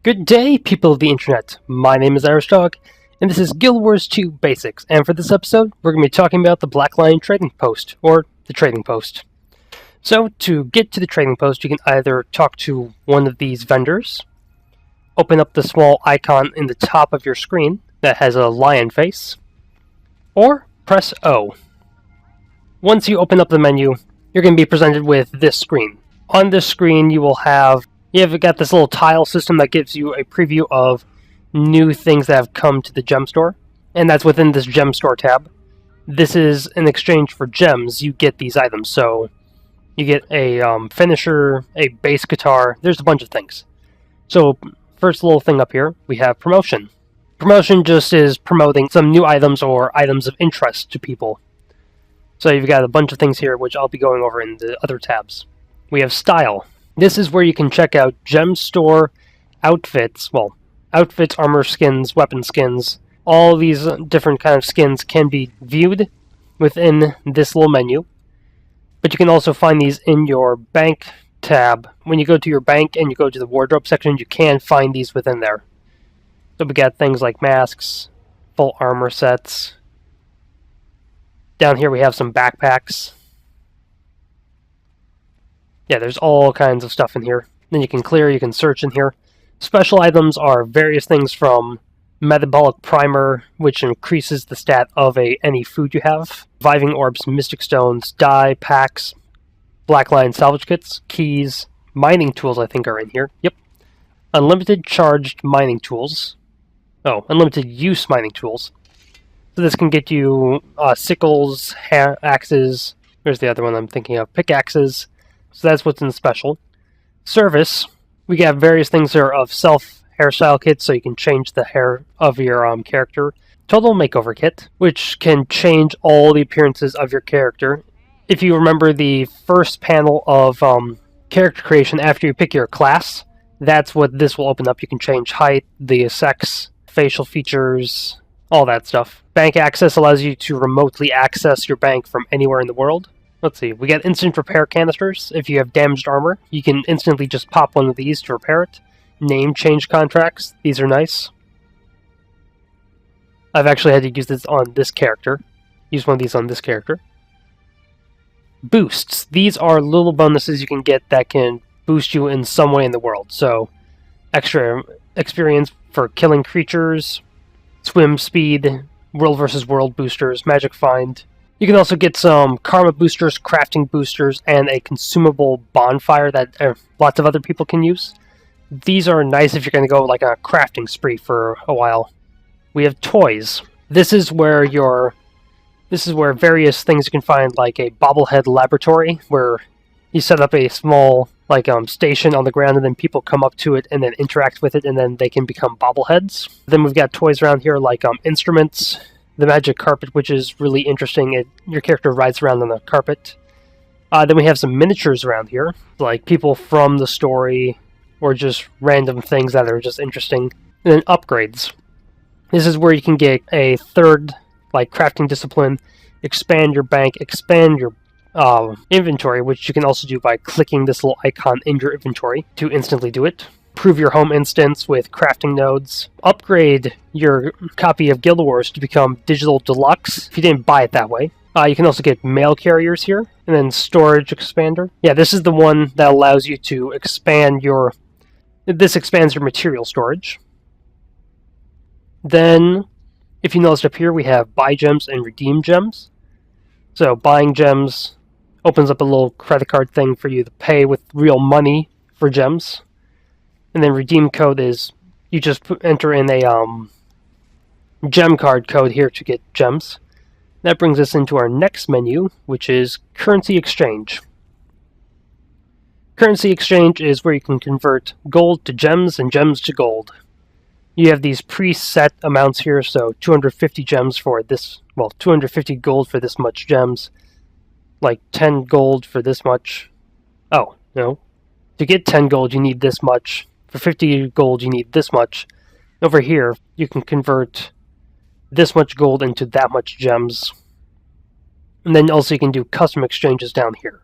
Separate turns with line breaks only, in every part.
Good day, people of the internet. My name is Dog, and this is Guild Wars 2 Basics. And for this episode, we're going to be talking about the Black Lion Trading Post, or the Trading Post. So, to get to the Trading Post, you can either talk to one of these vendors, open up the small icon in the top of your screen that has a lion face, or press O. Once you open up the menu, you're going to be presented with this screen. On this screen, you've got this little tile system that gives you a preview of new things that have come to the gem store, and that's within this gem store tab. This is in exchange for gems. You get these items, so you get a finisher, a bass guitar. There's a bunch of things. So first little thing up here, we have promotion. Promotion just is promoting some new items or items of interest to people. So you've got a bunch of things here, which I'll be going over in the other tabs. We have style. This is where you can check out gem store outfits. Well, outfits, armor skins, weapon skins. All these different kind of skins can be viewed within this little menu. But you can also find these in your bank tab. When you go to your bank and you go to the wardrobe section, you can find these within there. So we got things like masks, full armor sets. Down here we have some backpacks. Yeah, there's all kinds of stuff in here. Then you can clear, you can search in here. Special items are various things from metabolic primer, which increases the stat of any food you have. Reviving orbs, mystic stones, dye, packs, black lion salvage kits, keys, mining tools I think are in here. Yep. Unlimited charged mining tools. Oh, unlimited use mining tools. So this can get you sickles, axes. There's the other one I'm thinking of. Pickaxes. So that's what's in special. Service, we got various things here of self hairstyle kits, so you can change the hair of your character. Total makeover kit, which can change all the appearances of your character. If you remember the first panel of character creation after you pick your class, that's what this will open up. You can change height, the sex, facial features, all that stuff. Bank access allows you to remotely access your bank from anywhere in the world. Let's see, we got instant repair canisters. If you have damaged armor, you can instantly just pop one of these to repair it. Name change contracts, these are nice. I've actually had to use this on this character. Use one of these on this character. Boosts, these are little bonuses you can get that can boost you in some way in the world. So, extra experience for killing creatures, swim speed, world versus world boosters, magic find. You can also get some karma boosters, crafting boosters, and a consumable bonfire that lots of other people can use. These are nice if you're going to go like a crafting spree for a while. We have toys. This is where various things you can find, like a bobblehead laboratory, where you set up a small station on the ground, and then people come up to it and then interact with it, and then they can become bobbleheads. Then we've got toys around here like instruments. The magic carpet, which is really interesting. Your character rides around on the carpet. Then we have some miniatures around here, like people from the story, or just random things that are just interesting. And then upgrades. This is where you can get a third, crafting discipline, expand your bank, expand your inventory, which you can also do by clicking this little icon in your inventory to instantly do it. Improve your home instance with crafting nodes. Upgrade your copy of Guild Wars to become Digital Deluxe if you didn't buy it that way. You can also get mail carriers here, and then storage expander. Yeah, this is the one that allows you to expand your... This expands your material storage. Then, if you noticed up here, we have buy gems and redeem gems. So buying gems opens up a little credit card thing for you to pay with real money for gems. And then redeem code is, you just enter in a gem card code here to get gems. That brings us into our next menu, which is currency exchange. Currency exchange is where you can convert gold to gems and gems to gold. You have these preset amounts here, so 250 gems for this, 250 gold for this much gems, like 10 gold for this much. Oh, no. To get 10 gold, you need this much. For 50 gold, you need this much. Over here, you can convert this much gold into that much gems. And then also you can do custom exchanges down here.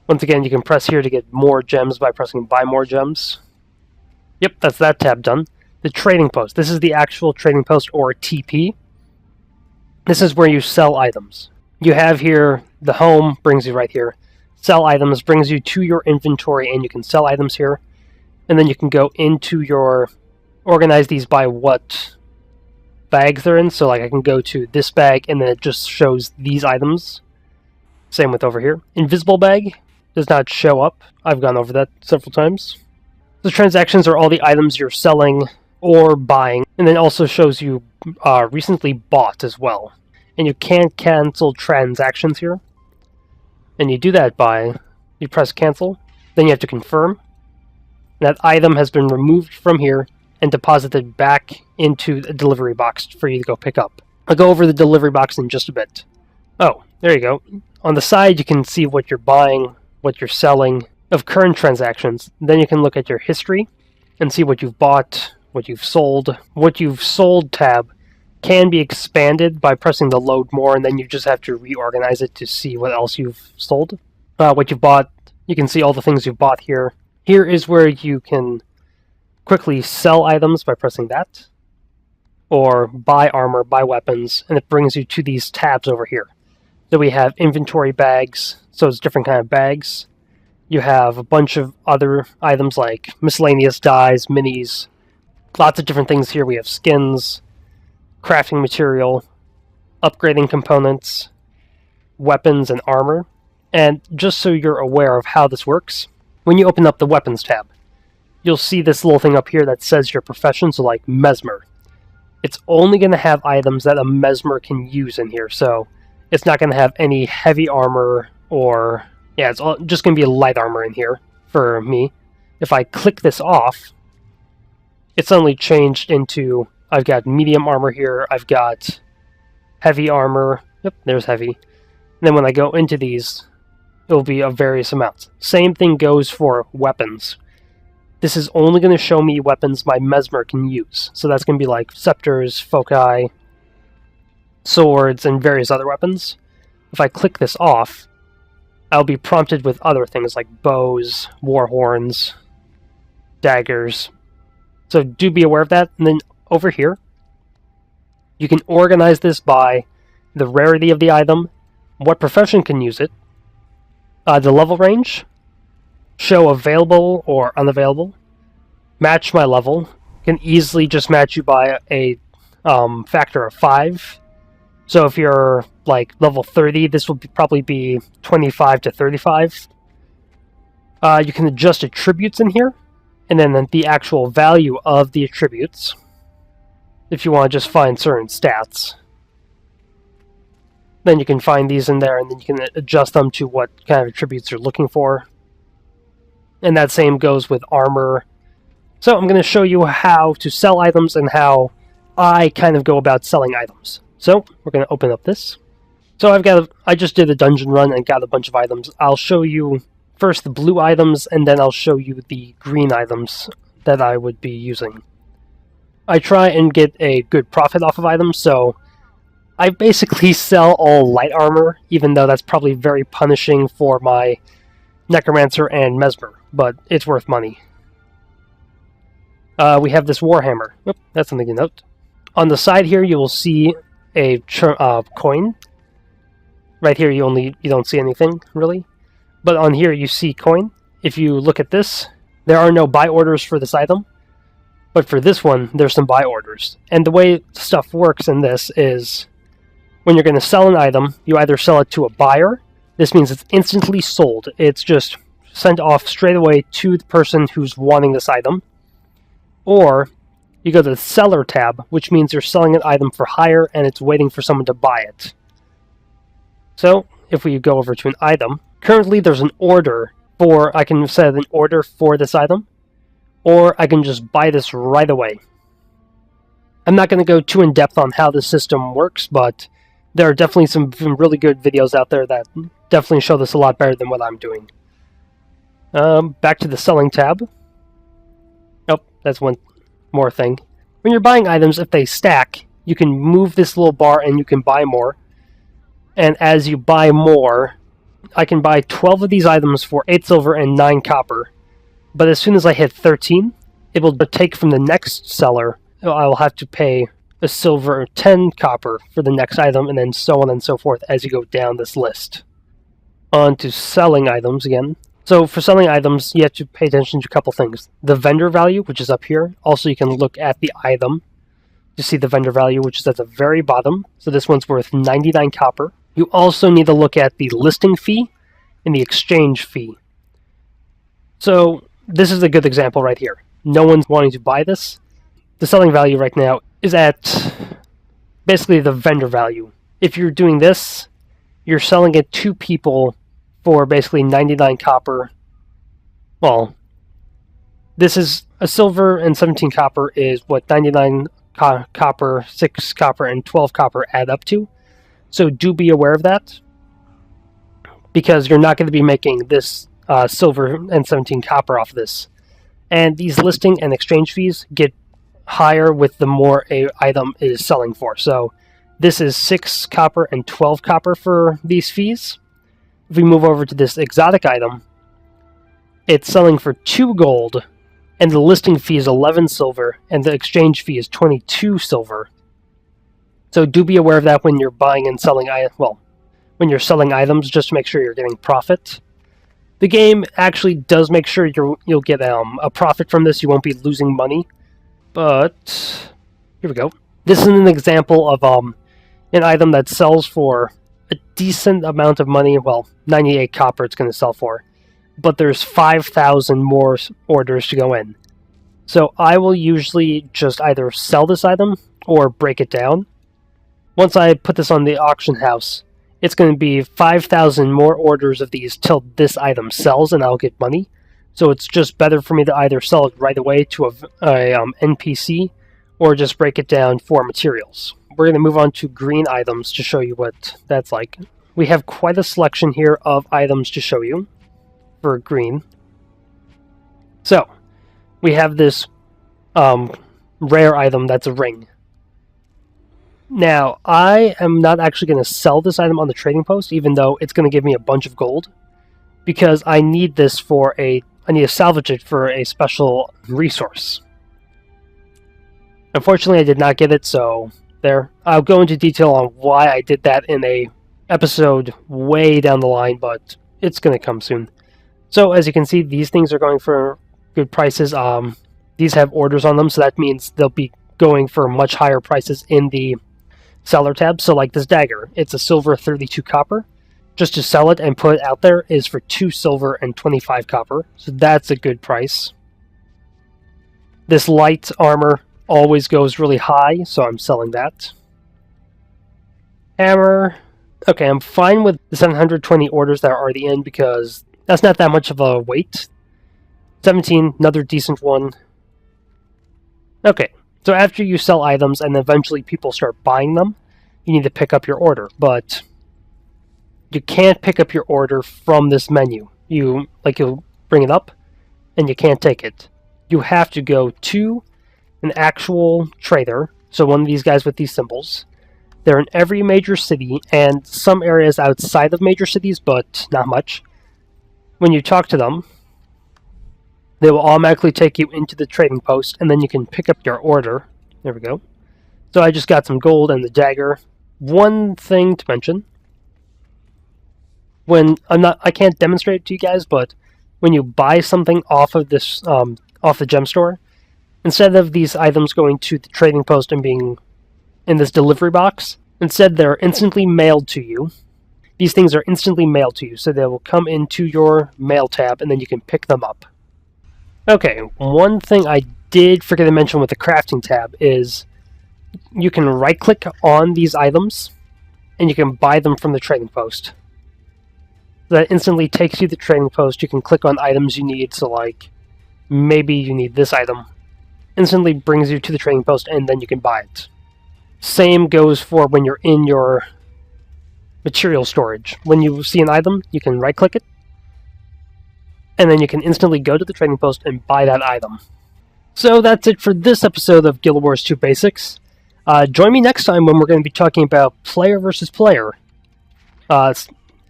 Once again, you can press here to get more gems by pressing buy more gems. Yep, that's that tab done. The trading post. This is the actual trading post, or TP. This is where you sell items. You have here the home, brings you right here. Sell items brings you to your inventory, and you can sell items here. And then you can go into your, organize these by what bags they're in. So like I can go to this bag, and then it just shows these items. Same with over here. Invisible bag does not show up. I've gone over that several times. The transactions are all the items you're selling or buying, and then also shows you recently bought as well. And you can't cancel transactions here. And you do that by, you press cancel, then you have to confirm. That item has been removed from here and deposited back into the delivery box for you to go pick up. I'll go over the delivery box in just a bit. Oh, there you go. On the side you can see what you're buying, what you're selling of current transactions. Then you can look at your history and see what you've bought, what you've sold. What you've sold tab can be expanded by pressing the load more, and then you just have to reorganize it to see what else you've sold. What you've bought, you can see all the things you've bought here. Here is where you can quickly sell items by pressing that, or buy armor, buy weapons, and it brings you to these tabs over here. So we have inventory bags, so it's different kind of bags. You have a bunch of other items like miscellaneous dyes, minis, lots of different things here. We have skins, crafting material, upgrading components, weapons, and armor. And just so you're aware of how this works, when you open up the weapons tab, you'll see this little thing up here that says your profession, so like Mesmer. It's only going to have items that a Mesmer can use in here, so it's not going to have any heavy armor or, yeah, it's just going to be light armor in here for me. If I click this off, it's suddenly changed into, I've got medium armor here, I've got heavy armor, yep, there's heavy. And then when I go into these, it will be of various amounts. Same thing goes for weapons. This is only going to show me weapons my Mesmer can use. So that's going to be like scepters, foci, swords, and various other weapons. If I click this off, I'll be prompted with other things like bows, war horns, daggers. So do be aware of that. And then over here, you can organize this by the rarity of the item, what profession can use it, the level range, show available or unavailable, match my level, can easily just match you by a factor of 5. So if you're like level 30, this will probably be 25 to 35. You can adjust attributes in here, and then the actual value of the attributes, if you want to just find certain stats. Then you can find these in there, and then you can adjust them to what kind of attributes you're looking for. And that same goes with armor. So I'm going to show you how to sell items and how I kind of go about selling items. So we're going to open up this. So I just did a dungeon run and got a bunch of items. I'll show you first the blue items, and then I'll show you the green items that I would be using. I try and get a good profit off of items, so I basically sell all light armor, even though that's probably very punishing for my Necromancer and Mesmer, but it's worth money. We have this Warhammer. Oop, that's something to note. On the side here, you will see a coin. Right here, you don't see anything, really. But on here, you see coin. If you look at this, there are no buy orders for this item. But for this one, there's some buy orders. And the way stuff works in this is, when you're going to sell an item, you either sell it to a buyer. This means it's instantly sold. It's just sent off straight away to the person who's wanting this item. Or you go to the seller tab, which means you're selling an item for hire and it's waiting for someone to buy it. So if we go over to an item, currently there's an order for, I can set an order for this item, or I can just buy this right away. I'm not going to go too in depth on how the system works, but there are definitely some really good videos out there that definitely show this a lot better than what I'm doing. Back to the selling tab. Oh, that's one more thing. When you're buying items, if they stack, you can move this little bar and you can buy more. And as you buy more, I can buy 12 of these items for 8 silver and 9 copper. But as soon as I hit 13, it will take from the next seller. I will have to pay a silver or 10 copper for the next item, and then so on and so forth as you go down this list. On to selling items again. So for selling items, you have to pay attention to a couple things. The vendor value, which is up here. Also, you can look at the item to see the vendor value, which is at the very bottom. So this one's worth 99 copper. You also need to look at the listing fee and the exchange fee. So this is a good example right here. No one's wanting to buy this. The selling value right now is at basically the vendor value. If you're doing this, you're selling it to people for basically 99 copper. Well, this is a silver and 17 copper is what 99 copper, 6 copper, and 12 copper add up to. So do be aware of that, because you're not going to be making this silver and 17 copper off this. And these listing and exchange fees get higher with the more a item is selling for. So this is 6 copper and 12 copper for these fees. If we move over to this exotic item, it's selling for 2 gold, and the listing fee is 11 silver, and the exchange fee is 22 silver. So do be aware of that when you're buying and selling, when you're selling items, just to make sure you're getting profit. The game actually does make sure you'll get a profit from this. You won't be losing money. But here we go. This is an example of an item that sells for a decent amount of money. Well, 98 copper it's going to sell for. But there's 5,000 more orders to go in. So I will usually just either sell this item or break it down. Once I put this on the auction house, it's going to be 5,000 more orders of these till this item sells, and I'll get money. So it's just better for me to either sell it right away to a NPC or just break it down for materials. We're going to move on to green items to show you what that's like. We have quite a selection here of items to show you for green. So we have this rare item that's a ring. Now, I am not actually going to sell this item on the trading post, even though it's going to give me a bunch of gold, because I need this for I need to salvage it for a special resource. Unfortunately, I did not get it, so there. I'll go into detail on why I did that in a episode way down the line, but it's going to come soon. So, as you can see, these things are going for good prices. These have orders on them, so that means they'll be going for much higher prices in the seller tab. So like this dagger, it's a silver 32 copper. Just to sell it and put it out there is for 2 silver and 25 copper. So that's a good price. This light armor always goes really high, so I'm selling that. Hammer. Okay, I'm fine with the 720 orders that are already in because that's not that much of a weight. 17, another decent one. Okay. So after you sell items and eventually people start buying them, you need to pick up your order. But you can't pick up your order from this menu. You'll bring it up and you can't take it. You have to go to an actual trader. So one of these guys with these symbols. They're in every major city and some areas outside of major cities, but not much. When you talk to them, they will automatically take you into the trading post, and then you can pick up your order. There we go. So I just got some gold and the dagger. One thing to mention. I can't demonstrate it to you guys, but when you buy something off of this, off the gem store, instead of these items going to the trading post and being in this delivery box, instead they're instantly mailed to you. These things are instantly mailed to you, so they will come into your mail tab, and then you can pick them up. Okay, one thing I did forget to mention with the crafting tab is you can right-click on these items and you can buy them from the trading post. That instantly takes you to the trading post. You can click on items you need, so like maybe you need this item. Instantly brings you to the trading post and then you can buy it. Same goes for when you're in your material storage. When you see an item, you can right-click it, and then you can instantly go to the trading post and buy that item. So that's it for this episode of Guild Wars 2 Basics. Join me next time when we're going to be talking about player versus player.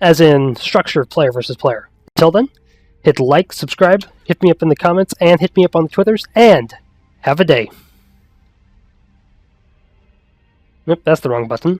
as in structure of player versus player. Until then, hit like, subscribe, hit me up in the comments, and hit me up on the Twitters, and have a day. Nope, that's the wrong button.